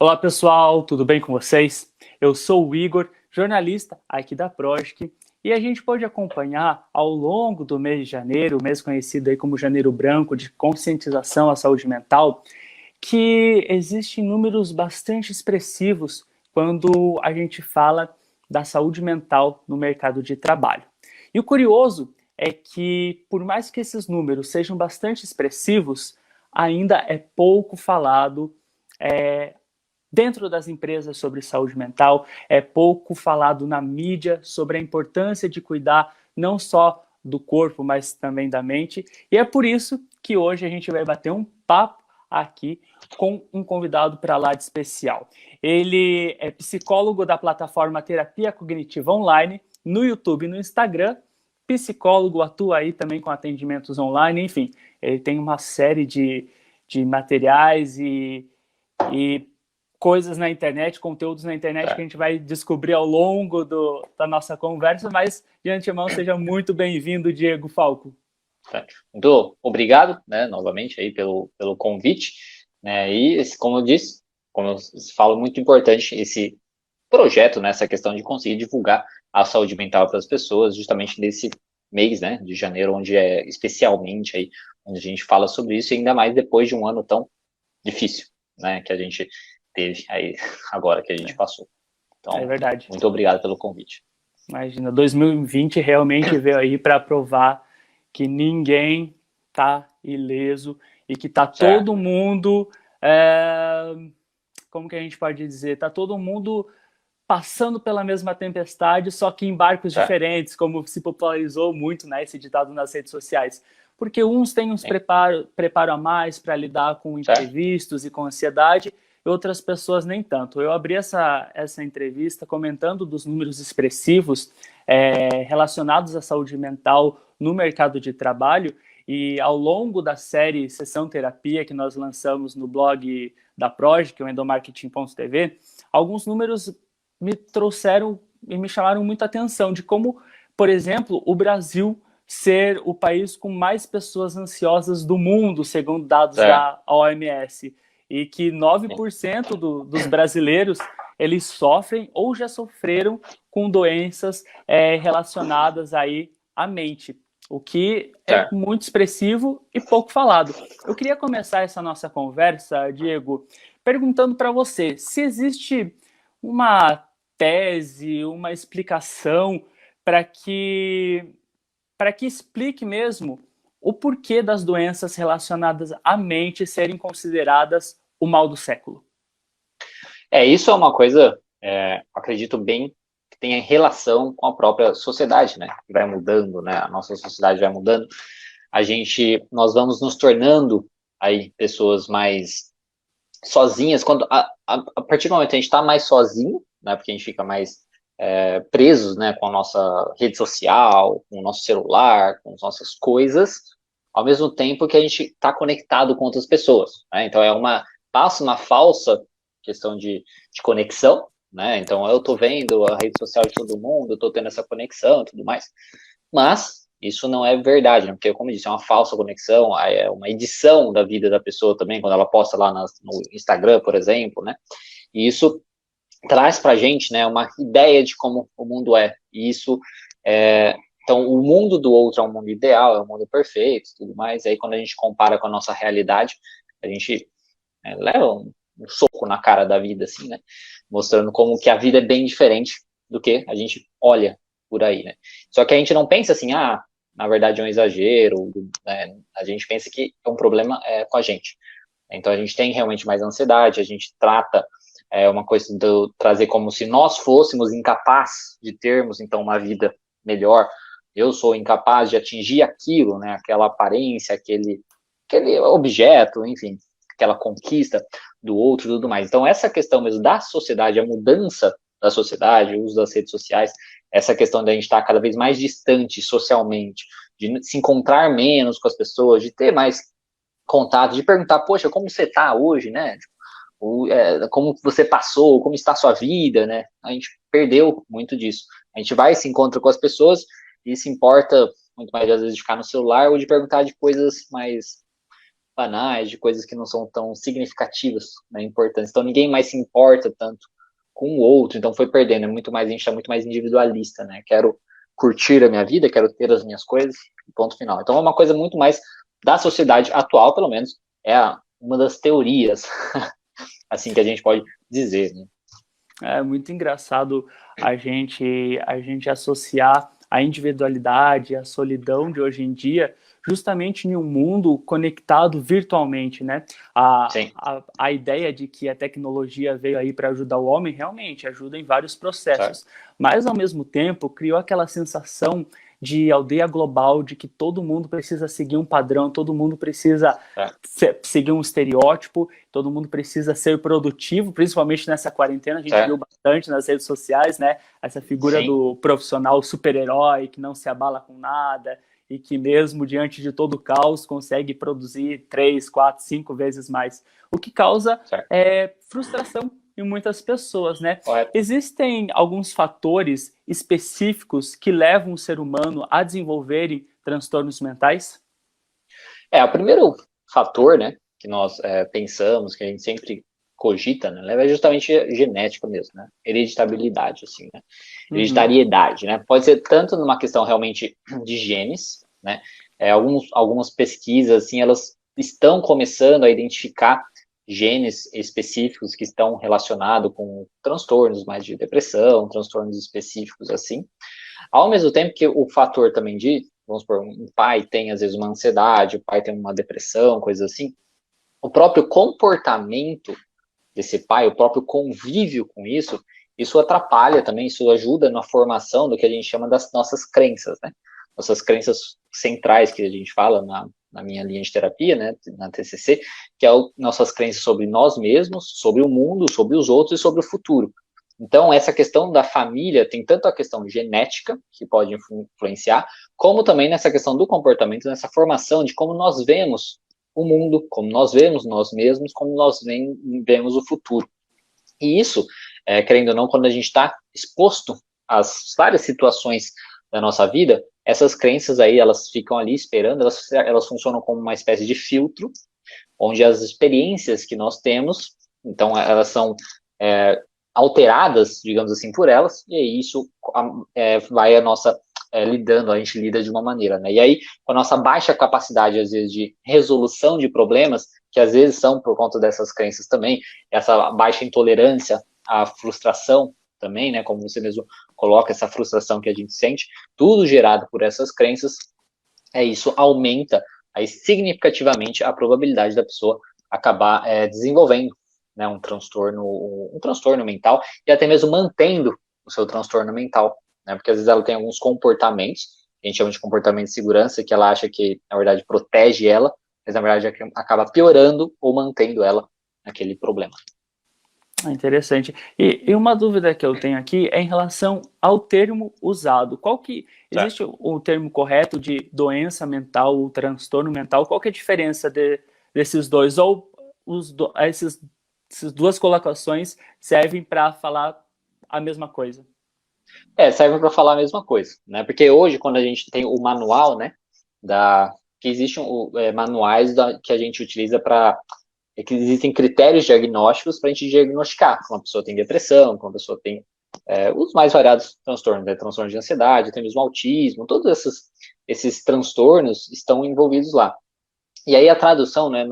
Olá pessoal, tudo bem com vocês? Eu sou o Igor, jornalista aqui da Projic, e a gente pode acompanhar ao longo do mês de janeiro, o mês conhecido aí como Janeiro Branco, de conscientização à saúde mental, que existem números bastante expressivos quando a gente fala da saúde mental no mercado de trabalho. E o curioso é que, por mais que esses números sejam bastante expressivos, ainda é pouco falado dentro das empresas sobre saúde mental, é pouco falado na mídia sobre a importância de cuidar não só do corpo, mas também da mente. E é por isso que hoje a gente vai bater um papo aqui com um convidado para lá de especial. Ele é psicólogo da plataforma Terapia Cognitiva Online, no YouTube e no Instagram, psicólogo, atua aí também com atendimentos online, enfim, ele tem uma série de materiais e coisas na internet, conteúdos na internet que a gente vai descobrir ao longo da nossa conversa, mas de antemão seja muito bem-vindo, Diego Falco. Muito obrigado, né, novamente aí pelo convite, né, e como eu disse, como eu falo, muito importante esse projeto, né, essa questão de conseguir divulgar a saúde mental para as pessoas, justamente nesse mês, né, de janeiro, onde é especialmente aí, onde a gente fala sobre isso, e ainda mais depois de um ano tão difícil, né, que a gente teve aí agora que a gente passou. Então, é verdade. Muito obrigado pelo convite. Imagina, 2020 realmente veio aí para provar que ninguém tá ileso e que tá todo mundo, como que a gente pode dizer, tá todo mundo passando pela mesma tempestade, só que em barcos diferentes, como se popularizou muito, né, esse ditado nas redes sociais. Porque uns têm uns preparo a mais para lidar com imprevistos e com ansiedade, e outras pessoas nem tanto. Eu abri essa entrevista comentando dos números expressivos relacionados à saúde mental no mercado de trabalho, e ao longo da série Sessão Terapia, que nós lançamos no blog da Projic, que é o endomarketing.tv, alguns números me trouxeram e me chamaram muita atenção de como, por exemplo, o Brasil ser o país com mais pessoas ansiosas do mundo, segundo dados da OMS, e que 9% dos brasileiros eles sofrem ou já sofreram com doenças relacionadas aí à mente, o que é muito expressivo e pouco falado. Eu queria começar essa nossa conversa, Diego, perguntando para você se existe uma tese, uma explicação para que explique mesmo o porquê das doenças relacionadas à mente serem consideradas o mal do século. Isso é uma coisa, acredito bem, que tem relação com a própria sociedade, né? Que vai mudando, né? A nossa sociedade vai mudando. Nós vamos nos tornando aí pessoas mais sozinhas, quando a partir do momento que a gente está mais sozinho, né? Porque a gente fica mais presos, né? Com a nossa rede social, com o nosso celular, com as nossas coisas, ao mesmo tempo que a gente está conectado com outras pessoas, né? Então passa uma falsa questão de conexão, né? Então eu estou vendo a rede social de todo mundo, eu estou tendo essa conexão e tudo mais, mas isso não é verdade, né? Porque, como eu disse, é uma falsa conexão, é uma edição da vida da pessoa também, quando ela posta lá no Instagram, por exemplo, né? E isso traz pra gente, né, uma ideia de como o mundo é, e isso então, o mundo do outro é um mundo ideal, é um mundo perfeito, tudo mais, e aí quando a gente compara com a nossa realidade, a gente leva um soco na cara da vida, assim, né, mostrando como que a vida é bem diferente do que a gente olha por aí, né. Só que a gente não pensa assim, na verdade é um exagero, né? A gente pensa que é um problema com a gente. Então a gente tem realmente mais ansiedade, a gente trata uma coisa de trazer como se nós fôssemos incapazes de termos, então, uma vida melhor. Eu sou incapaz de atingir aquilo, né, aquela aparência, aquele objeto, enfim, aquela conquista do outro e tudo mais. Então, essa questão mesmo da sociedade, a mudança da sociedade, o uso das redes sociais, essa questão de a gente estar cada vez mais distante socialmente, de se encontrar menos com as pessoas, de ter mais contato, de perguntar, poxa, como você está hoje, né? Como você passou, como está a sua vida, né? A gente perdeu muito disso. A gente vai e se encontra com as pessoas e se importa muito mais, às vezes, de ficar no celular ou de perguntar de coisas mais banais, de coisas que não são tão significativas, né, importantes. Então ninguém mais se importa tanto com o outro, então foi perdendo, a gente está muito mais individualista, né? Quero curtir a minha vida, quero ter as minhas coisas, ponto final. Então é uma coisa muito mais da sociedade atual, pelo menos, uma das teorias, assim, que a gente pode dizer, né? É muito engraçado a gente associar a individualidade, a solidão de hoje em dia, justamente em um mundo conectado virtualmente, né? Sim. A ideia de que a tecnologia veio aí para ajudar o homem realmente ajuda em vários processos, Certo. mas ao mesmo tempo criou aquela sensação de aldeia global, de que todo mundo precisa seguir um padrão, todo mundo precisa seguir um estereótipo, todo mundo precisa ser produtivo, principalmente nessa quarentena, a gente viu bastante nas redes sociais, né? Essa figura do profissional super-herói que não se abala com nada e que mesmo diante de todo o caos consegue produzir 3, 4, 5 vezes mais, o que causa frustração em muitas pessoas, né? Correto. Existem alguns fatores específicos que levam o ser humano a desenvolverem transtornos mentais? O primeiro fator, né, que nós pensamos, que a gente sempre cogita, né, é justamente genética mesmo, né, hereditabilidade, assim, né, hereditariedade, né, pode ser tanto numa questão realmente de genes, né, algumas pesquisas, assim, elas estão começando a identificar genes específicos que estão relacionados com transtornos mais de depressão, transtornos específicos, assim, ao mesmo tempo que o fator também de, vamos supor, um pai tem às vezes uma ansiedade, o pai tem uma depressão, coisas assim, o próprio comportamento desse pai, o próprio convívio com isso atrapalha também, isso ajuda na formação do que a gente chama das nossas crenças, né? Nossas crenças centrais, que a gente fala na minha linha de terapia, né, na TCC, que é nossas crenças sobre nós mesmos, sobre o mundo, sobre os outros e sobre o futuro. Então, essa questão da família tem tanto a questão genética, que pode influenciar, como também nessa questão do comportamento, nessa formação de como nós vemos o mundo, como nós vemos nós mesmos, como nós vemos o futuro. E isso, querendo ou não, quando a gente está exposto às várias situações da nossa vida, essas crenças aí, elas ficam ali esperando, elas funcionam como uma espécie de filtro, onde as experiências que nós temos, então elas são alteradas, digamos assim, por elas, e aí isso vai a gente lida de uma maneira, né? E aí, com a nossa baixa capacidade, às vezes, de resolução de problemas, que às vezes são por conta dessas crenças também, essa baixa intolerância à frustração também, né? Como você mesmo coloca, essa frustração que a gente sente, tudo gerado por essas crenças, isso aumenta aí significativamente a probabilidade da pessoa acabar desenvolvendo, né, um transtorno mental e até mesmo mantendo o seu transtorno mental, né, porque às vezes ela tem alguns comportamentos, que a gente chama de comportamento de segurança, que ela acha que, na verdade, protege ela, mas na verdade acaba piorando ou mantendo ela naquele problema. Interessante. E uma dúvida que eu tenho aqui é em relação ao termo usado. Existe o termo correto de doença mental ou transtorno mental? Qual que é a diferença desses dois? Ou essas duas colocações servem para falar a mesma coisa? Serve para falar a mesma coisa, né? Porque hoje, quando a gente tem o manual, né, que existem manuais que a gente utiliza que existem critérios diagnósticos para a gente diagnosticar se uma pessoa tem depressão, se uma pessoa tem os mais variados transtornos, né? Transtornos de ansiedade, até mesmo autismo, todos esses transtornos estão envolvidos lá. E aí a tradução, né,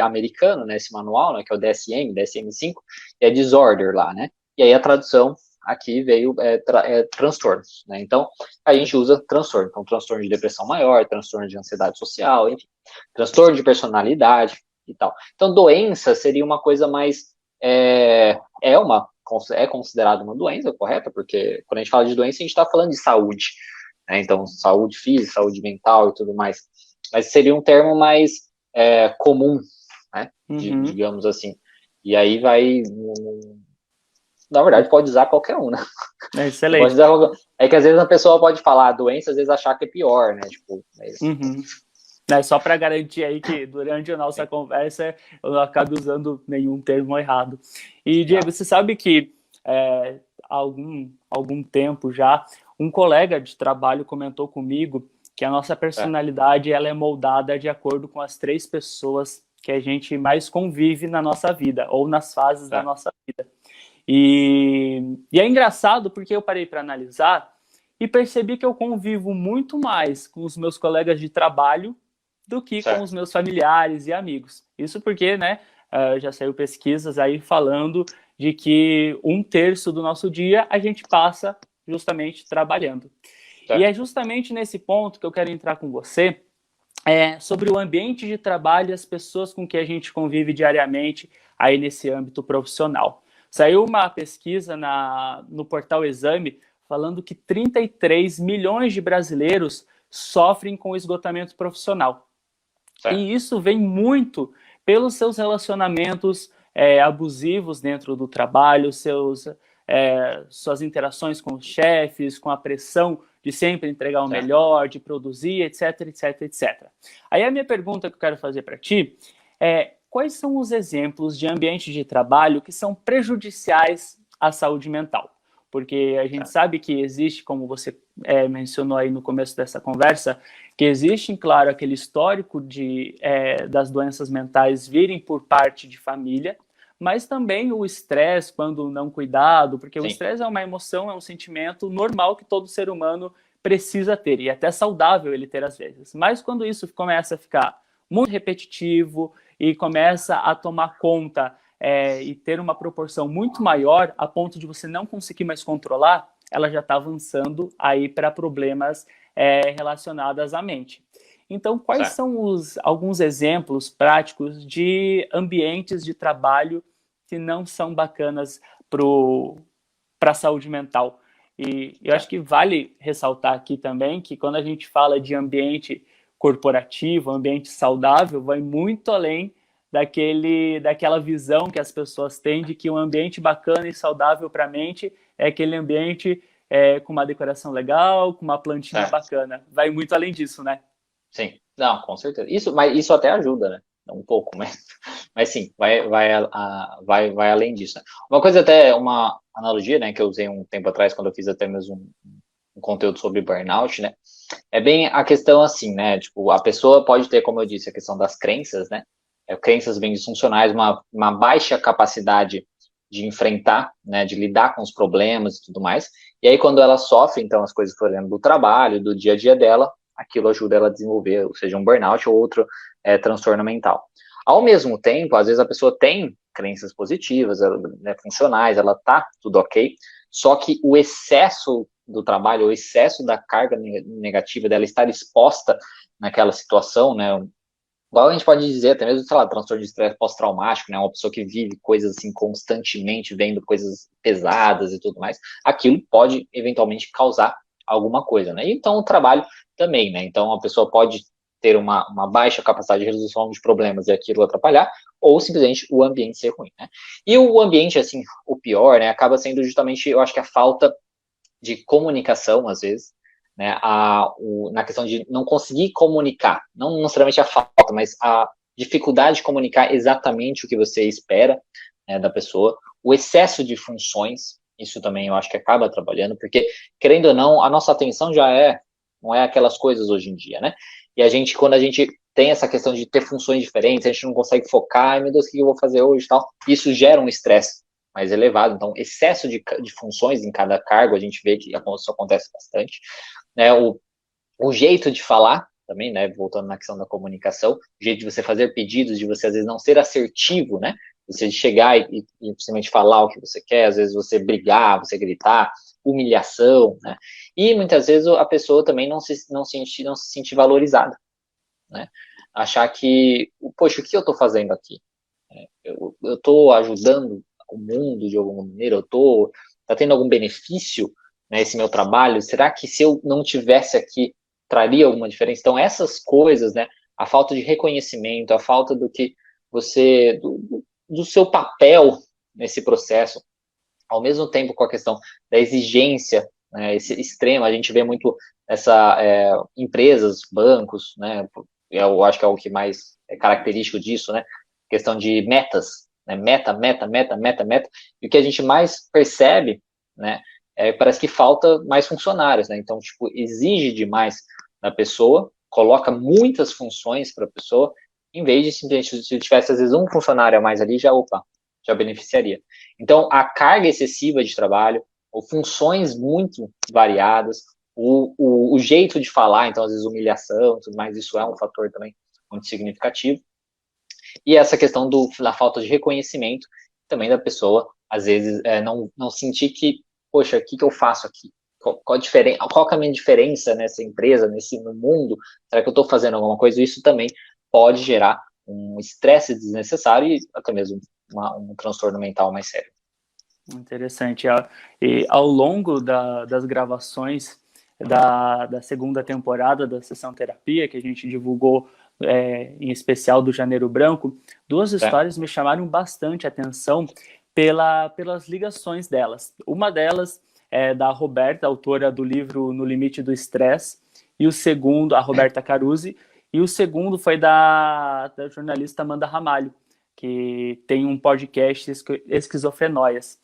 americano, né, esse manual, né, que é o DSM-5, é disorder lá, né? E aí a tradução aqui veio transtornos, né? Então a gente usa transtorno, então transtorno de depressão maior, transtorno de ansiedade social, enfim, transtorno de personalidade e tal. Então doença seria uma coisa mais é considerado uma doença, correta? Porque quando a gente fala de doença a gente está falando de saúde, né? Então saúde física, saúde mental e tudo mais. Mas seria um termo mais comum, né? Digamos assim. E aí na verdade, pode usar qualquer um, né? Excelente. Que às vezes a pessoa pode falar doença, às vezes achar que é pior, né? Tipo, só para garantir aí que durante a nossa conversa eu não acabe usando nenhum termo errado. E, Diego, você sabe que há algum tempo já, um colega de trabalho comentou comigo que a nossa personalidade ela é moldada de acordo com as 3 pessoas que a gente mais convive na nossa vida, ou nas fases da nossa vida. E é engraçado porque eu parei para analisar e percebi que eu convivo muito mais com os meus colegas de trabalho do que com os meus familiares e amigos. Isso porque, né, já saiu pesquisas aí falando de que 1/3 do nosso dia a gente passa justamente trabalhando. E é justamente nesse ponto que eu quero entrar com você, sobre o ambiente de trabalho e as pessoas com que a gente convive diariamente aí nesse âmbito profissional. Saiu uma pesquisa no portal Exame falando que 33 milhões de brasileiros sofrem com esgotamento profissional. E isso vem muito pelos seus relacionamentos abusivos dentro do trabalho, suas interações com os chefes, com a pressão de sempre entregar o melhor, de produzir, etc, etc, etc. Aí a minha pergunta que eu quero fazer para ti é: quais são os exemplos de ambientes de trabalho que são prejudiciais à saúde mental? Porque a gente sabe que existe, como você mencionou aí no começo dessa conversa, que existe, claro, aquele histórico das doenças mentais virem por parte de família, mas também o estresse, quando não cuidado, porque o estresse é uma emoção, é um sentimento normal que todo ser humano precisa ter, e até saudável ele ter às vezes. Mas quando isso começa a ficar muito repetitivo e começa a tomar conta e ter uma proporção muito maior, a ponto de você não conseguir mais controlar, ela já está avançando aí para problemas relacionados à mente. Então, quais são alguns exemplos práticos de ambientes de trabalho que não são bacanas para a saúde mental? E eu acho que vale ressaltar aqui também que quando a gente fala de ambiente corporativo, ambiente saudável, vai muito além daquela visão que as pessoas têm de que um ambiente bacana e saudável para a mente é aquele ambiente com uma decoração legal, com uma plantinha bacana. Vai muito além disso, né? Sim, não, com certeza. Mas isso até ajuda, né? Um pouco, mas sim, vai além disso. Né? Uma coisa até, uma analogia, né, que eu usei um tempo atrás, quando eu fiz até mesmo um conteúdo sobre burnout, né? É bem a questão assim, né? Tipo, a pessoa pode ter, como eu disse, a questão das crenças, né? Crenças bem disfuncionais, uma baixa capacidade de enfrentar, né? De lidar com os problemas e tudo mais. E aí, quando ela sofre, então, as coisas, por exemplo, do trabalho, do dia a dia dela, aquilo ajuda ela a desenvolver, ou seja, um burnout ou outro transtorno mental. Ao mesmo tempo, às vezes a pessoa tem crenças positivas, né, funcionais, ela tá tudo ok, só que o excesso do trabalho, o excesso da carga negativa dela estar exposta naquela situação, né, igual a gente pode dizer, até mesmo, sei lá, transtorno de estresse pós-traumático, né, uma pessoa que vive coisas assim constantemente, vendo coisas pesadas e tudo mais, aquilo pode eventualmente causar alguma coisa, né, e então o trabalho também, né, então a pessoa pode ter uma baixa capacidade de resolução de problemas e aquilo atrapalhar, ou simplesmente o ambiente ser ruim, né, e o ambiente, assim, o pior, né, acaba sendo justamente, eu acho que a falta de comunicação, às vezes, né, na questão de não conseguir comunicar, não necessariamente a falta, mas a dificuldade de comunicar exatamente o que você espera, né, da pessoa, o excesso de funções, isso também eu acho que acaba trabalhando, porque, querendo ou não, a nossa atenção não é aquelas coisas hoje em dia, né, e quando a gente tem essa questão de ter funções diferentes, a gente não consegue focar, ai meu Deus, o que eu vou fazer hoje e tal, isso gera um estresse mais elevado, então excesso de funções em cada cargo, a gente vê que isso acontece bastante, né, o jeito de falar também, né, voltando na questão da comunicação, o jeito de você fazer pedidos, de você às vezes não ser assertivo, né, você chegar e simplesmente falar o que você quer, às vezes você brigar, você gritar, humilhação, né, e muitas vezes a pessoa também não se sentir valorizada, né, achar que, poxa, o que eu estou fazendo aqui? Eu estou ajudando o mundo de alguma maneira, tá tendo algum benefício, né, esse meu trabalho? Será que se eu não tivesse aqui, traria alguma diferença? Então, essas coisas, né, a falta de reconhecimento, a falta do seu papel nesse processo, ao mesmo tempo com a questão da exigência, né, esse extremo, a gente vê muito empresas, bancos, né, eu acho que é o que mais é característico disso, né, questão de metas, né, meta, e o que a gente mais percebe, né, parece que falta mais funcionários, né, então, tipo, exige demais da pessoa, coloca muitas funções para a pessoa, em vez de simplesmente, se tivesse às vezes um funcionário a mais ali, já beneficiaria. Então, a carga excessiva de trabalho, ou funções muito variadas, o jeito de falar, então às vezes humilhação, tudo mais, isso é um fator também muito significativo. E essa questão da falta de reconhecimento também da pessoa, às vezes, não sentir que, poxa, o que eu faço aqui? Qual que é a minha diferença nessa empresa, no mundo? Será que eu estou fazendo alguma coisa? Isso também pode gerar um estresse desnecessário e até mesmo um transtorno mental mais sério. Interessante. E ao longo das gravações da segunda temporada da Sessão Terapia, que a gente divulgou, em especial do Janeiro Branco, duas histórias me chamaram bastante atenção pelas ligações delas. Uma delas é da Roberta, autora do livro No Limite do Estresse, e o segundo, a Roberta Caruzzi, e o segundo foi da jornalista Amanda Ramalho, que tem um podcast, Esquizofrenóias.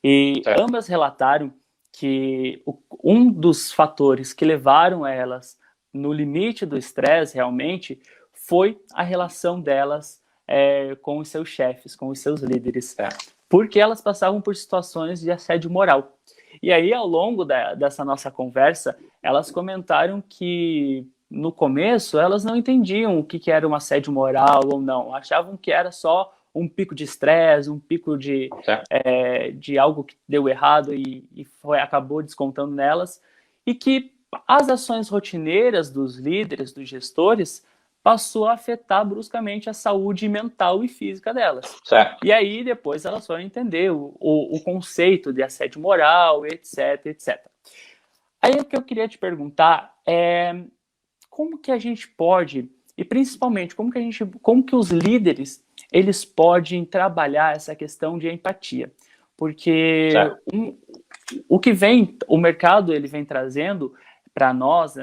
E ambas relataram que um dos fatores que levaram elas no limite do estresse, realmente, foi a relação delas com os seus chefes, com os seus líderes. Porque elas passavam por situações de assédio moral. E aí, ao longo dessa nossa conversa, elas comentaram que, no começo, elas não entendiam o que era um assédio moral ou não. Achavam que era só um pico de estresse, um pico de algo que deu errado e acabou descontando nelas. E que as ações rotineiras dos líderes, dos gestores, passou a afetar bruscamente a saúde mental e física delas. E aí, depois, elas foram entender o conceito de assédio moral, etc, etc. Aí, o que eu queria te perguntar é como que a gente pode, e principalmente, como que os líderes, eles podem trabalhar essa questão de empatia? Porque o mercado, ele vem trazendo para nós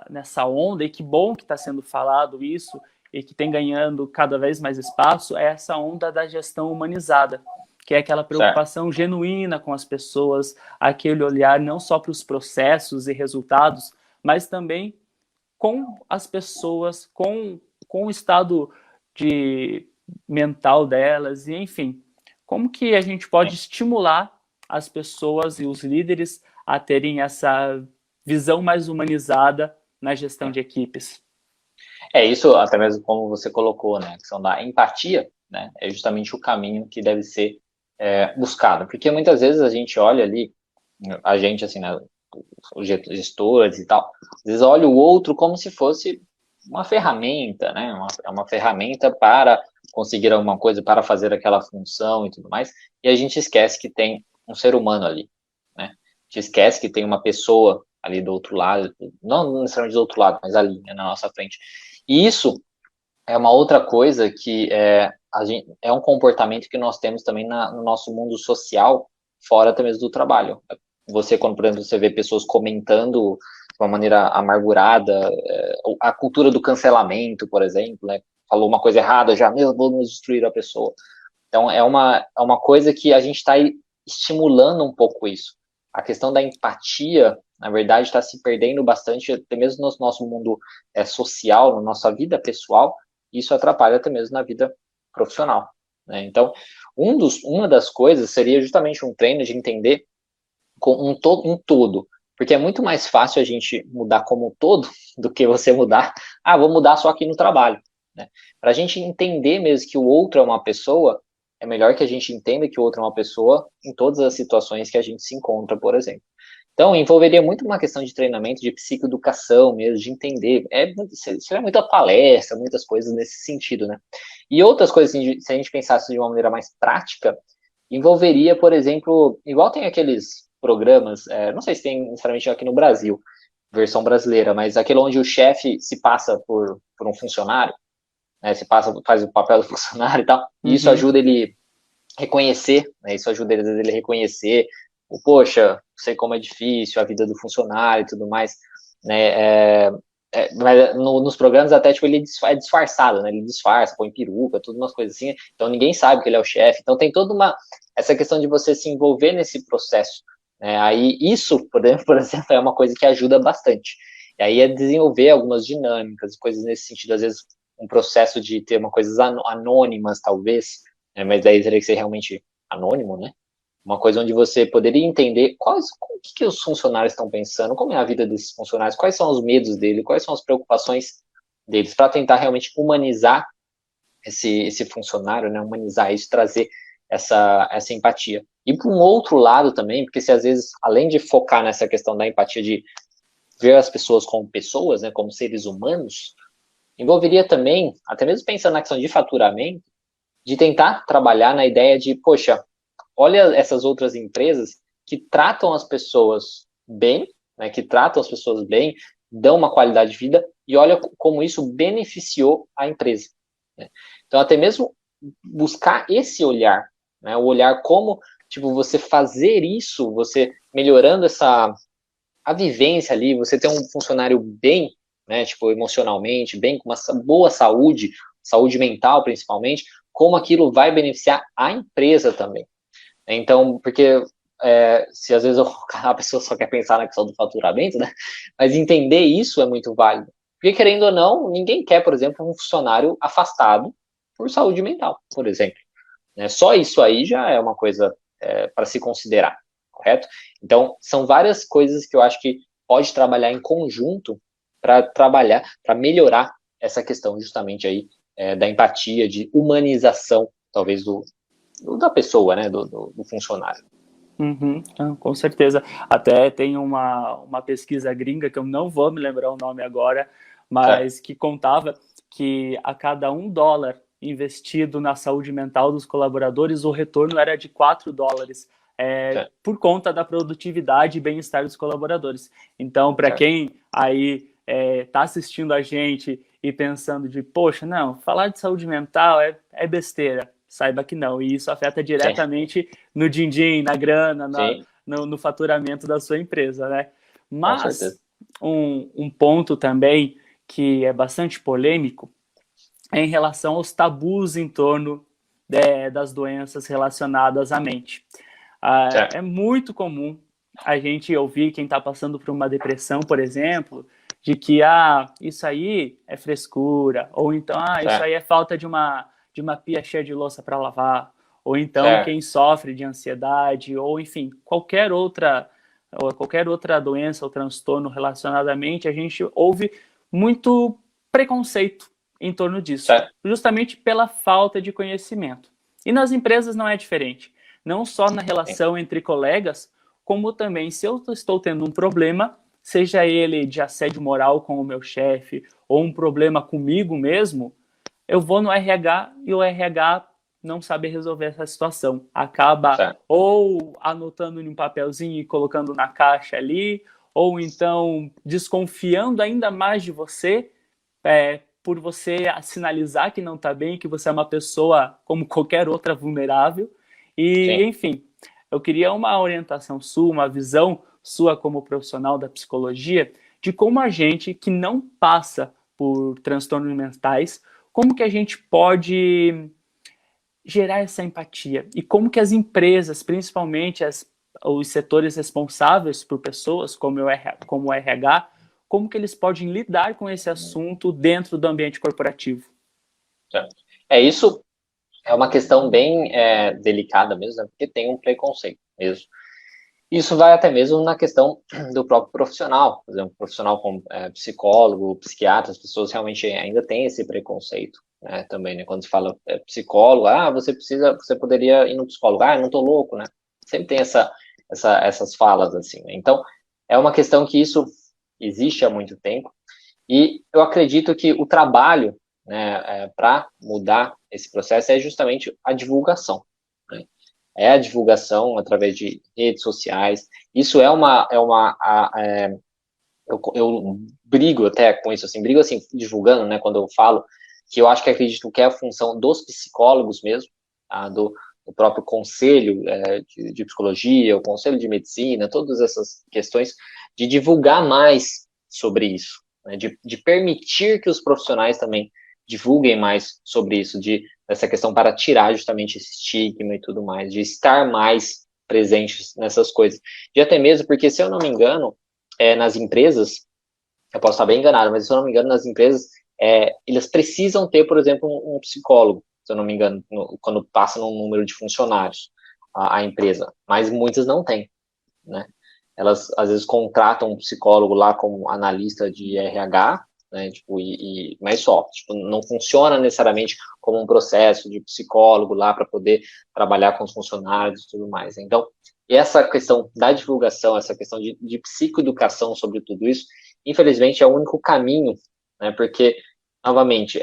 nessa onda, e que bom que está sendo falado isso, e que tem ganhando cada vez mais espaço, é essa onda da gestão humanizada, que é aquela preocupação genuína com as pessoas, aquele olhar não só para os processos e resultados, mas também com as pessoas, com o estado mental delas, e enfim, como que a gente pode estimular as pessoas e os líderes a terem essa visão mais humanizada na gestão de equipes? Isso até mesmo como você colocou, né, a questão da empatia, né, é justamente o caminho que deve ser buscado, porque muitas vezes a gente olha ali, a gente assim, né, os gestores e tal, às vezes olha o outro como se fosse uma ferramenta, né, uma ferramenta para conseguir alguma coisa, para fazer aquela função e tudo mais, e a gente esquece que tem um ser humano ali, né, a gente esquece que tem uma pessoa ali do outro lado, não necessariamente do outro lado, mas ali, né, na nossa frente. E isso é uma outra coisa que é um comportamento que nós temos também no nosso mundo social, fora até mesmo do trabalho. Você, quando, por exemplo, você vê pessoas comentando de uma maneira amargurada, a cultura do cancelamento, por exemplo, né? Falou uma coisa errada, já, vamos destruir a pessoa. Então, é uma coisa que a gente está estimulando um pouco isso. A questão da empatia, na verdade, está se perdendo bastante, até mesmo no nosso mundo social, na nossa vida pessoal, e isso atrapalha até mesmo na vida profissional, né? Então, uma das coisas seria justamente um treino de entender com um todo, porque é muito mais fácil a gente mudar como um todo do que você mudar, vou mudar só aqui no trabalho, né? Para a gente entender mesmo que o outro é uma pessoa, é melhor que a gente entenda que o outro é uma pessoa em todas as situações que a gente se encontra, por exemplo. Então, envolveria muito uma questão de treinamento, de psicoeducação mesmo, de entender. Seria muita palestra, muitas coisas nesse sentido, né? E outras coisas, se a gente pensasse de uma maneira mais prática, envolveria, por exemplo, igual tem aqueles programas, não sei se tem necessariamente aqui no Brasil, versão brasileira, mas aquele onde o chefe se passa por um funcionário, né? Faz o papel do funcionário e tal, e isso ajuda ele reconhecer, né? Isso ajuda às vezes ele reconhecer poxa, sei como é difícil a vida do funcionário e tudo mais, né, mas nos programas até, tipo, ele é disfarçado, né, ele disfarça, põe peruca, tudo umas coisas assim, então ninguém sabe que ele é o chefe, então tem toda essa questão de você se envolver nesse processo, né, aí isso, por exemplo, é uma coisa que ajuda bastante. E aí é desenvolver algumas dinâmicas, coisas nesse sentido, às vezes um processo de ter uma coisas anônimas, talvez, né, mas daí teria que ser realmente anônimo, né? Uma coisa onde você poderia entender o que os funcionários estão pensando, como é a vida desses funcionários, quais são os medos deles, quais são as preocupações deles, para tentar realmente humanizar esse funcionário, né, humanizar isso, trazer essa empatia. E por um outro lado também, porque se às vezes, além de focar nessa questão da empatia, de ver as pessoas como pessoas, né, como seres humanos, envolveria também, até mesmo pensando na questão de faturamento, de tentar trabalhar na ideia de, poxa, olha essas outras empresas que tratam as pessoas bem, né, que tratam as pessoas bem, dão uma qualidade de vida, e olha como isso beneficiou a empresa. Né? Então, até mesmo buscar esse olhar, né, o olhar como, tipo, você fazer isso, você melhorando a vivência ali, você ter um funcionário bem, né, tipo, emocionalmente, bem, com uma boa saúde, saúde mental principalmente, como aquilo vai beneficiar a empresa também. Então, porque se às vezes a pessoa só quer pensar na questão do faturamento, né, mas entender isso é muito válido. Porque, querendo ou não, ninguém quer, por exemplo, um funcionário afastado por saúde mental, por exemplo. Né? Só isso aí já é uma coisa para se considerar, correto? Então, são várias coisas que eu acho que pode trabalhar em conjunto para melhorar essa questão justamente aí da empatia, de humanização, talvez, da pessoa, né, do funcionário. Uhum, com certeza. Até tem uma pesquisa gringa, que eu não vou me lembrar o nome agora, Certo. mas que contava que a cada $1 investido na saúde mental dos colaboradores, o retorno era de $4, Certo. por conta da produtividade e bem-estar dos colaboradores. Então, para Certo. quem aí está assistindo a gente e pensando de, poxa, não, falar de saúde mental é besteira, saiba que não, e isso afeta Sim. diretamente no din-din, na grana, Sim. no faturamento da sua empresa, né? Com certeza. Mas um ponto também que é bastante polêmico é em relação aos tabus em torno das doenças relacionadas à mente. Certo. É muito comum a gente ouvir quem está passando por uma depressão, por exemplo, de que isso aí é frescura, ou então isso Certo. aí é falta de uma pia cheia de louça para lavar, ou então Certo. quem sofre de ansiedade, ou enfim, qualquer outra doença ou transtorno relacionado à mente, a gente ouve muito preconceito em torno disso, Certo. justamente pela falta de conhecimento. E nas empresas não é diferente. Não só na Sim. relação entre colegas, como também se eu estou tendo um problema, seja ele de assédio moral com o meu chefe, ou um problema comigo mesmo, eu vou no RH e o RH não sabe resolver essa situação. Acaba Certo. ou anotando em um papelzinho e colocando na caixa ali, ou então desconfiando ainda mais de você, por você sinalizar que não está bem, que você é uma pessoa como qualquer outra vulnerável. E, Sim. enfim, eu queria uma orientação sua, uma visão sua como profissional da psicologia, de como a gente que não passa por transtornos mentais, como que a gente pode gerar essa empatia e como que as empresas, principalmente os setores responsáveis por pessoas, como o RH, como que eles podem lidar com esse assunto dentro do ambiente corporativo. Certo. Isso é uma questão bem delicada mesmo, né? Porque tem um preconceito mesmo. Isso vai até mesmo na questão do próprio profissional, por exemplo, profissional como psicólogo, psiquiatra, as pessoas realmente ainda têm esse preconceito, né, também, né, quando se fala psicólogo, você poderia ir no psicólogo, eu não tô louco, né, sempre tem essas falas assim, né? Então, é uma questão que isso existe há muito tempo, e eu acredito que o trabalho, né, para mudar esse processo é justamente a divulgação, né? É a divulgação através de redes sociais. Isso eu brigo até com isso, assim, brigo assim, divulgando, né, quando eu falo, que eu acho que acredito que é a função dos psicólogos mesmo, tá, do próprio conselho de psicologia, o conselho de medicina, todas essas questões, de divulgar mais sobre isso, né, de permitir que os profissionais também divulguem mais sobre isso, dessa questão para tirar justamente esse estigma e tudo mais, de estar mais presentes nessas coisas. E até mesmo porque, se eu não me engano, nas empresas, eu posso estar bem enganado, mas se eu não me engano, nas empresas, eles precisam ter, por exemplo, um psicólogo, se eu não me engano, quando passa num número de funcionários a empresa, mas muitas não têm, né? Elas, às vezes, contratam um psicólogo lá como analista de RH, né, tipo, mas só, tipo, não funciona necessariamente como um processo de psicólogo lá para poder trabalhar com os funcionários e tudo mais. Então, essa questão da divulgação, essa questão de psicoeducação sobre tudo isso, infelizmente é o único caminho, né, porque, novamente,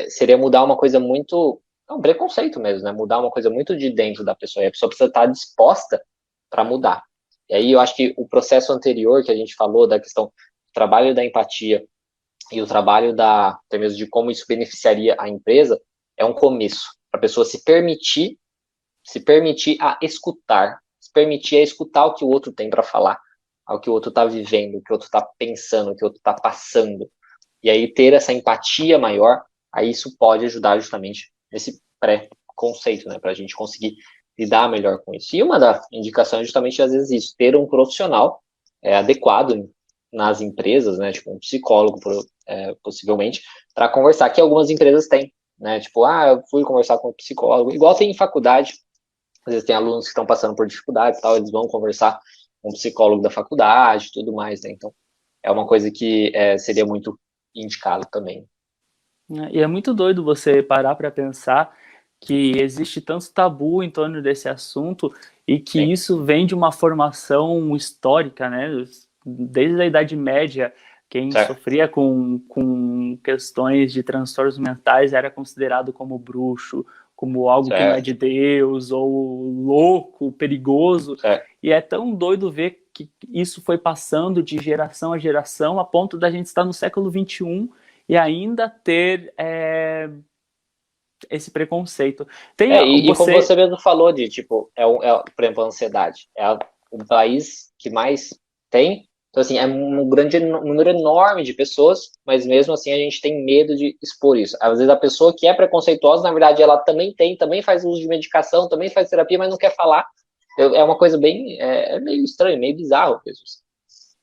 seria mudar uma coisa muito, é um preconceito mesmo, né, mudar uma coisa muito de dentro da pessoa, e a pessoa precisa estar disposta para mudar. E aí eu acho que o processo anterior que a gente falou da questão do trabalho da empatia e o trabalho até mesmo de como isso beneficiaria a empresa é um começo para a pessoa se permitir a escutar, se permitir a escutar o que o outro tem para falar, o que o outro está vivendo, o que o outro está pensando, o que o outro está passando. E aí ter essa empatia maior, aí isso pode ajudar justamente nesse pré-conceito, né, para a gente conseguir lidar melhor com isso. E uma das indicações é justamente, às vezes, isso, ter um profissional adequado nas empresas, né, tipo um psicólogo, possivelmente, para conversar, que algumas empresas têm, né, tipo, eu fui conversar com um psicólogo, igual tem em faculdade, às vezes tem alunos que estão passando por dificuldades e tal, eles vão conversar com um psicólogo da faculdade e tudo mais, né, então é uma coisa que seria muito indicado também. E é muito doido você parar para pensar que existe tanto tabu em torno desse assunto e que Sim. isso vem de uma formação histórica, né? Desde a Idade Média, quem Certo. sofria com questões de transtornos mentais era considerado como bruxo, como algo que não é Certo. de Deus, ou louco, perigoso. Certo. E é tão doido ver que isso foi passando de geração a geração, a ponto da gente estar no século XXI e ainda ter esse preconceito. E como você mesmo falou de, tipo, por exemplo, a ansiedade. O país que mais tem. Então, assim, é um número enorme de pessoas, mas mesmo assim a gente tem medo de expor isso. Às vezes a pessoa que é preconceituosa, na verdade, ela também faz uso de medicação, também faz terapia, mas não quer falar. É uma coisa bem, meio estranho, meio bizarro mesmo.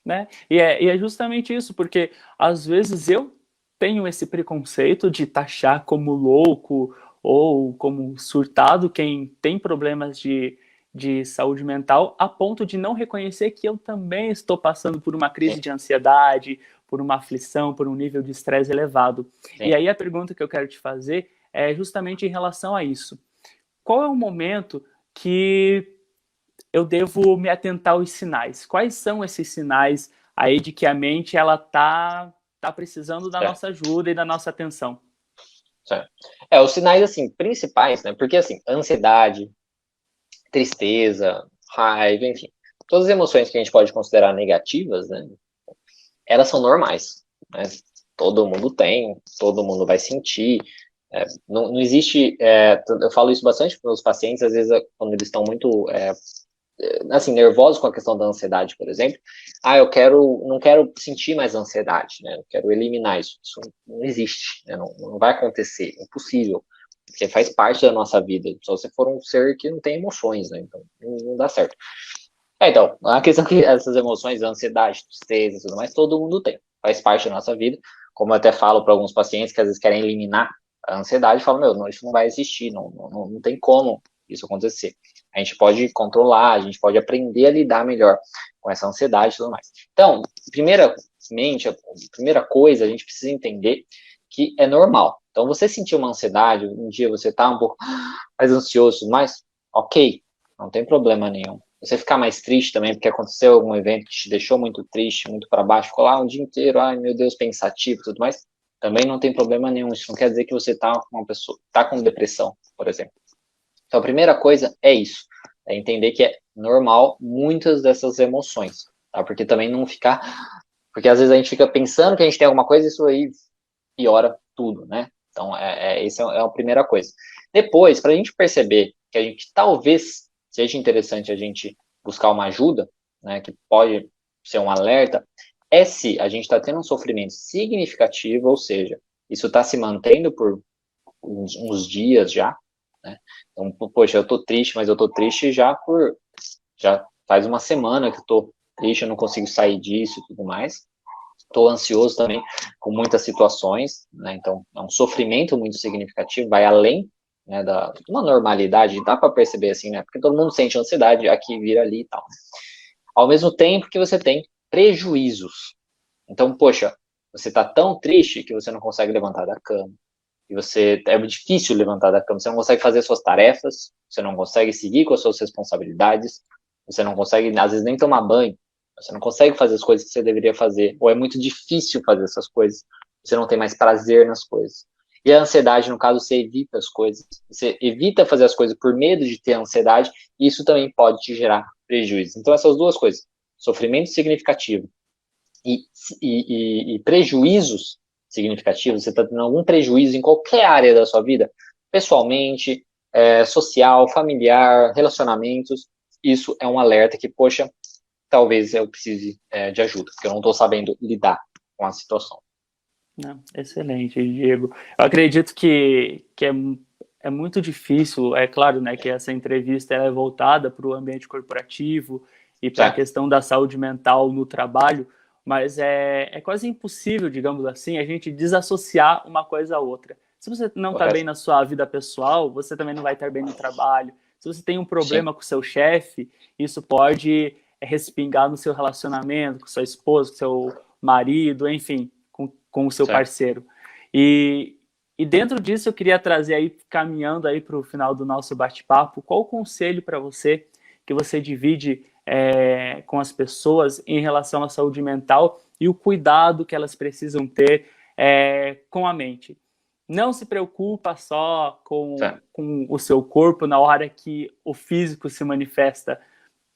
Né? E é justamente isso, porque às vezes eu tenho esse preconceito de taxar como louco ou como surtado quem tem problemas de saúde mental, a ponto de não reconhecer que eu também estou passando por uma crise Sim. de ansiedade, por uma aflição, por um nível de estresse elevado. Sim. E aí a pergunta que eu quero te fazer é justamente em relação a isso. Qual é o momento que eu devo me atentar aos sinais? Quais são esses sinais aí de que a mente ela tá precisando da nossa ajuda e da nossa atenção? Certo. Os sinais, assim, principais, né? Porque, assim, ansiedade, tristeza, raiva, enfim, todas as emoções que a gente pode considerar negativas, né? Elas são normais, né? Todo mundo tem, todo mundo vai sentir. Não existe. Eu falo isso bastante para os pacientes, às vezes, quando eles estão muito assim, nervosos com a questão da ansiedade, por exemplo. Não quero sentir mais ansiedade, né? Eu quero eliminar isso. Isso não existe, né? Não vai acontecer, é impossível, porque faz parte da nossa vida. Só se for um ser que não tem emoções, né? Então, não dá certo. Então, a questão que essas emoções, ansiedade, tristeza e tudo mais, todo mundo tem. Faz parte da nossa vida. Como eu até falo para alguns pacientes que às vezes querem eliminar a ansiedade, falam, não, isso não vai existir, não tem como isso acontecer. A gente pode controlar, a gente pode aprender a lidar melhor com essa ansiedade e tudo mais. Então, primeiramente, a primeira coisa, a gente precisa entender que é normal. Então, você sentir uma ansiedade, um dia você tá um pouco mais ansioso e tudo mais, ok, não tem problema nenhum. Você ficar mais triste também porque aconteceu algum evento que te deixou muito triste, muito para baixo, ficou lá um dia inteiro, ai meu Deus, pensativo e tudo mais, também não tem problema nenhum. Isso não quer dizer que você tá com uma pessoa, tá com depressão, por exemplo. Então a primeira coisa é isso, é entender que é normal muitas dessas emoções, tá? Porque também não ficar, porque às vezes a gente fica pensando que a gente tem alguma coisa e isso aí piora tudo, né? Então essa é a primeira coisa. Depois, para a gente perceber que a gente talvez seja interessante a gente buscar uma ajuda, né, que pode ser um alerta, é se a gente está tendo um sofrimento significativo, ou seja, isso está se mantendo por uns dias já, né? Então, poxa, eu tô triste, mas eu tô triste já faz uma semana que eu tô triste, eu não consigo sair disso e tudo mais. estou ansioso também com muitas situações, né? Então, é um sofrimento muito significativo, vai além, né, da uma normalidade, dá para perceber assim, né? Porque todo mundo sente ansiedade, aqui vira ali e tal. Ao mesmo tempo que você tem prejuízos. Então, poxa, você está tão triste que você não consegue levantar da cama. E você é difícil levantar da cama, você não consegue fazer suas tarefas, você não consegue seguir com as suas responsabilidades, você não consegue, às vezes, nem tomar banho, você não consegue fazer as coisas que você deveria fazer, ou é muito difícil fazer essas coisas, você não tem mais prazer nas coisas. E a ansiedade, no caso, você evita as coisas, você evita fazer as coisas por medo de ter ansiedade, e isso também pode te gerar prejuízo. Então, essas duas coisas, sofrimento significativo e prejuízos significativos, você está tendo algum prejuízo em qualquer área da sua vida, pessoalmente, social, familiar, relacionamentos, isso é um alerta que, poxa, talvez eu precise de ajuda, porque eu não estou sabendo lidar com a situação. Não, excelente, Diego. Eu acredito que é muito difícil, é claro, né, que essa entrevista ela é voltada para o ambiente corporativo e para a questão da saúde mental no trabalho, mas é quase impossível, digamos assim, a gente desassociar uma coisa à outra. Se você não está bem na sua vida pessoal, você também não vai estar bem no trabalho. Se você tem um problema com o seu chefe, isso pode respingar no seu relacionamento com sua esposa, com seu marido, enfim, com o seu parceiro. E dentro disso eu queria trazer aí, caminhando aí para o final do nosso bate-papo, qual o conselho para você que você divide com as pessoas em relação à saúde mental e o cuidado que elas precisam ter com a mente? Não se preocupa só com o seu corpo na hora que o físico se manifesta.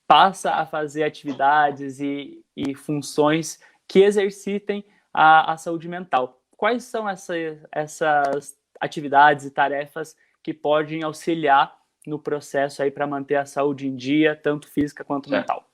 Passa a fazer atividades e funções que exercitem a saúde mental. Quais são essas atividades e tarefas que podem auxiliar no processo aí para manter a saúde em dia, tanto física quanto mental?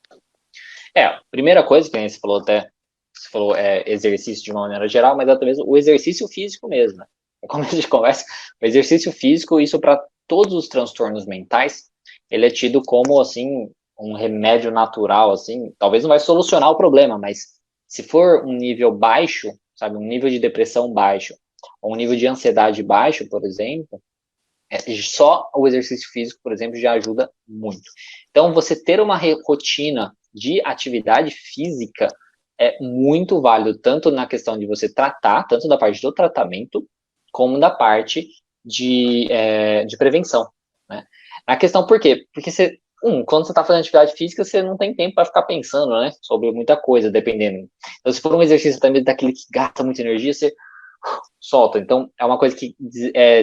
A primeira coisa que a gente falou exercício de uma maneira geral, mas talvez o exercício físico mesmo, né? Como a gente conversa, o exercício físico, isso para todos os transtornos mentais, ele é tido como, assim, um remédio natural, assim, talvez não vai solucionar o problema, mas se for um nível baixo, sabe, um nível de depressão baixo, ou um nível de ansiedade baixo, por exemplo, só o exercício físico, por exemplo, já ajuda muito. Então, você ter uma rotina de atividade física é muito válido, tanto na questão de você tratar, tanto da parte do tratamento, como da parte de prevenção, né? Na questão, por quê? Porque quando você está fazendo atividade física, você não tem tempo para ficar pensando, né, sobre muita coisa, dependendo. Então, se for um exercício também daquele que gasta muita energia, você solta. Então, é uma coisa que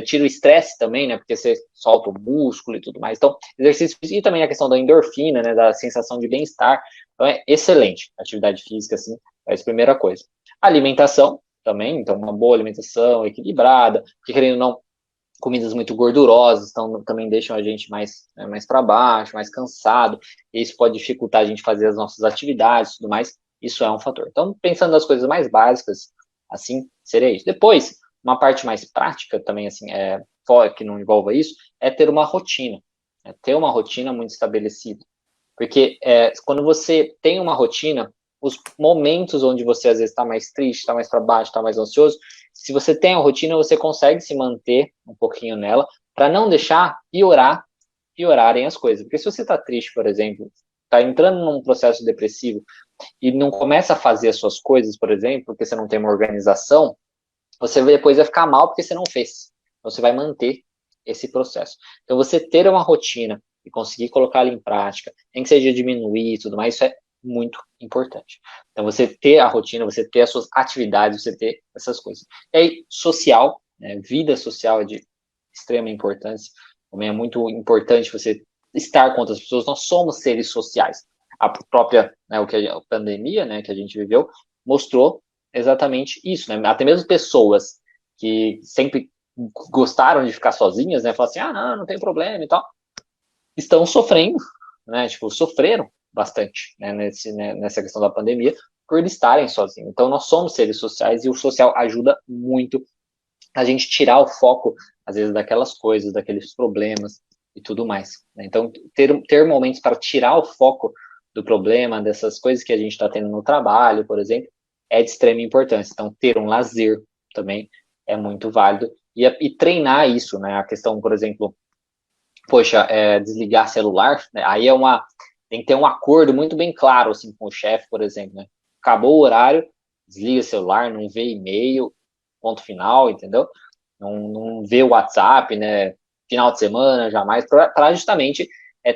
tira o estresse também, né, porque você solta o músculo e tudo mais. Então, exercício físico e também a questão da endorfina, né, da sensação de bem-estar. Então, é excelente. Atividade física, assim, é a primeira coisa. Alimentação também, então, uma boa alimentação equilibrada, porque querendo ou não, comidas muito gordurosas, então também deixam a gente mais para baixo, mais cansado, e isso pode dificultar a gente fazer as nossas atividades e tudo mais, isso é um fator. Então, pensando nas coisas mais básicas, assim, seria isso. Depois, uma parte mais prática também, assim, fora que não envolva isso, é ter uma rotina, ter uma rotina muito estabelecida. Porque quando você tem uma rotina, os momentos onde você às vezes está mais triste, está mais para baixo, está mais ansioso, se você tem a rotina, você consegue se manter um pouquinho nela, para não deixar piorarem as coisas. Porque se você está triste, por exemplo, está entrando num processo depressivo e não começa a fazer as suas coisas, por exemplo, porque você não tem uma organização, você depois vai ficar mal porque você não fez. Então, você vai manter esse processo. Então, você ter uma rotina e conseguir colocá-la em prática, nem que seja diminuir e tudo mais, isso é muito importante. Então, você ter a rotina, você ter as suas atividades, você ter essas coisas. E aí, social, né, vida social é de extrema importância. Também é muito importante você estar com outras pessoas. Nós somos seres sociais. A própria, né, a pandemia, né, que a gente viveu, mostrou exatamente isso, né? Até mesmo pessoas que sempre gostaram de ficar sozinhas, né? Falam assim, não tem problema e tal, estão sofrendo, né? Tipo, sofreram bastante, né? Nessa questão da pandemia, por estarem sozinhos. Então, nós somos seres sociais e o social ajuda muito a gente tirar o foco, às vezes, daquelas coisas, daqueles problemas e tudo mais, né? Então, ter momentos para tirar o foco do problema, dessas coisas que a gente está tendo no trabalho, por exemplo, é de extrema importância. Então, ter um lazer também é muito válido. E treinar isso, né? A questão, por exemplo, poxa, desligar celular, né? Aí tem que ter um acordo muito bem claro, assim, com o chefe, por exemplo, né? Acabou o horário, desliga o celular, não vê e-mail, ponto final, entendeu? Não vê o WhatsApp, né? Final de semana, jamais, para justamente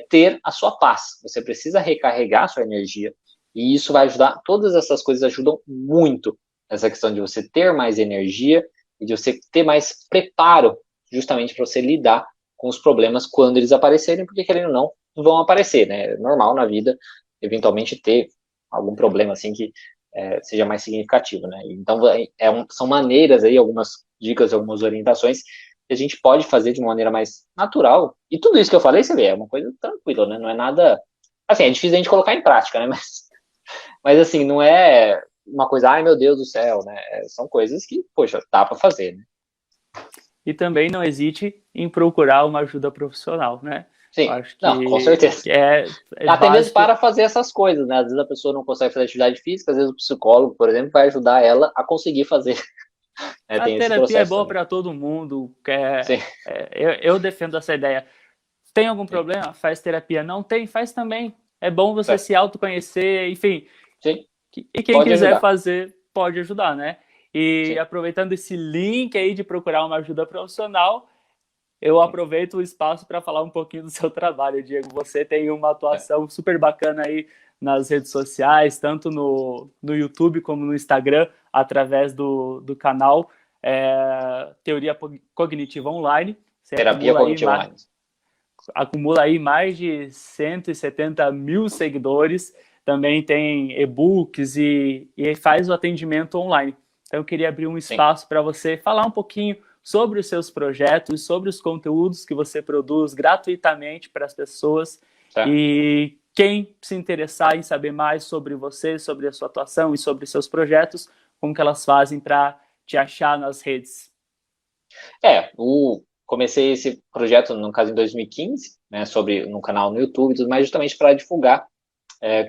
ter a sua paz. Você precisa recarregar a sua energia, e isso vai ajudar, todas essas coisas ajudam muito nessa questão de você ter mais energia e de você ter mais preparo, justamente para você lidar com os problemas quando eles aparecerem, porque querendo ou não, vão aparecer, né? É normal na vida, eventualmente, ter algum problema assim que seja mais significativo, né? Então, são maneiras aí, algumas dicas, algumas orientações que a gente pode fazer de uma maneira mais natural. E tudo isso que eu falei, você vê, é uma coisa tranquila, né? Não é nada... Assim, é difícil a gente colocar em prática, né? Mas assim, não é uma coisa, ai meu Deus do céu, né? São coisas que, poxa, dá para fazer, né? E também não hesite em procurar uma ajuda profissional, né? Eu Sim, acho não, com certeza. que é Até mesmo básico. para fazer essas coisas, né? Às vezes a pessoa não consegue fazer atividade física, às vezes o psicólogo, por exemplo, vai ajudar ela a conseguir fazer. A Tem esse terapia é processo boa também. para todo mundo. Sim, Eu defendo essa ideia. Tem algum sim, problema? Faz terapia. Não tem? Faz também. É bom você é, se autoconhecer, enfim. sim, E quem pode quiser ajudar. fazer, pode ajudar, né? E Sim, aproveitando esse link aí de procurar uma ajuda profissional, eu sim, aproveito o espaço para falar um pouquinho do seu trabalho, Diego. Você tem uma é. atuação super bacana aí nas redes sociais, tanto no YouTube como no Instagram, através do canal Teoria Cognitiva Online. Você Terapia cognitiva online. acumula aí mais de 170 mil seguidores, também tem e-books e faz o atendimento online. Então eu queria abrir um Sim, espaço para você falar um pouquinho sobre os seus projetos, sobre os conteúdos que você produz gratuitamente para as pessoas, tá. e quem se interessar em saber mais sobre você, sobre a sua atuação e sobre seus projetos, como que elas fazem para te achar nas redes. Comecei esse projeto, no caso, em 2015, né, no canal no YouTube, mas justamente para divulgar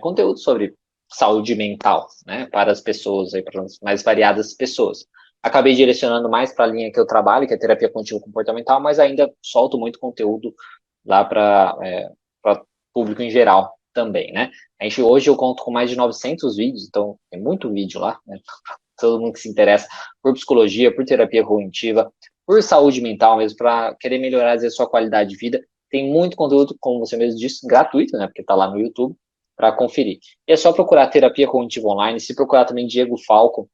conteúdo sobre saúde mental, né, para as pessoas, aí, para as mais variadas pessoas. Acabei direcionando mais para a linha que eu trabalho, que é terapia contínua comportamental, mas ainda solto muito conteúdo lá para público em geral também, né? Hoje eu conto com mais de 900 vídeos, então tem muito vídeo lá, né? Todo mundo que se interessa por psicologia, por terapia cognitiva, por saúde mental mesmo, para querer melhorar, às vezes, sua qualidade de vida. Tem muito conteúdo, como você mesmo disse, gratuito, né? Porque tá lá no YouTube, para conferir. E é só procurar terapia cognitiva online. Se procurar também Diego Falco,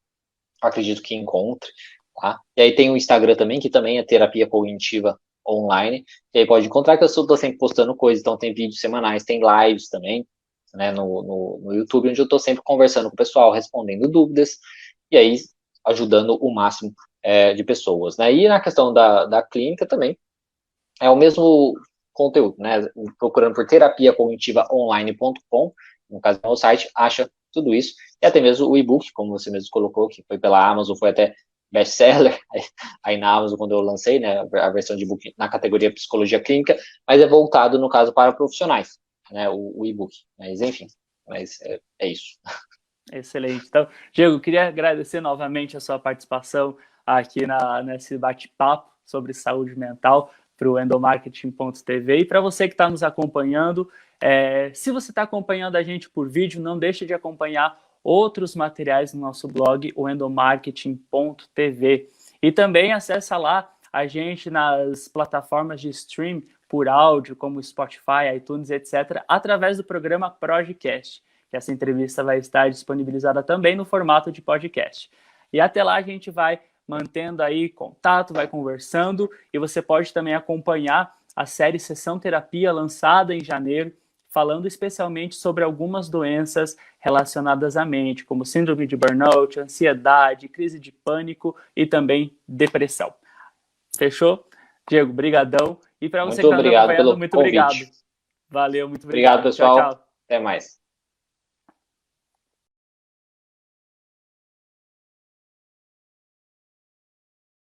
acredito que encontre, tá? E aí tem o Instagram também, que também é terapia cognitiva online. E aí pode encontrar que eu estou sempre postando coisas, então tem vídeos semanais, tem lives também, né, no YouTube, onde eu estou sempre conversando com o pessoal, respondendo dúvidas, e aí ajudando o máximo de pessoas, né? E na questão da clínica também, é o mesmo conteúdo, né? Procurando por terapiacognitivaonline.com, no caso do meu site, acha tudo isso, e até mesmo o e-book, como você mesmo colocou, que foi pela Amazon, foi até best-seller, aí na Amazon, quando eu lancei, né, a versão de e-book na categoria Psicologia Clínica, mas é voltado, no caso, para profissionais, né, o e-book, mas enfim, mas é isso. Excelente. Então, Diego, eu queria agradecer novamente a sua participação aqui nesse bate-papo sobre saúde mental para o endomarketing.tv. E para você que está nos acompanhando, se você está acompanhando a gente por vídeo, não deixe de acompanhar outros materiais no nosso blog, o endomarketing.tv. E também acessa lá a gente nas plataformas de stream por áudio, como Spotify, iTunes, etc., através do programa Projecast, que essa entrevista vai estar disponibilizada também no formato de podcast. E até lá a gente vai mantendo aí contato, vai conversando, e você pode também acompanhar a série Sessão Terapia, lançada em janeiro, falando especialmente sobre algumas doenças relacionadas à mente, como síndrome de burnout, ansiedade, crise de pânico e também depressão. Fechou? Diego, brigadão. E para você que Muito está nos obrigado acompanhando, pelo muito obrigado. convite. Valeu, muito Obrigado, obrigado. Tchau, pessoal. tchau. Até mais.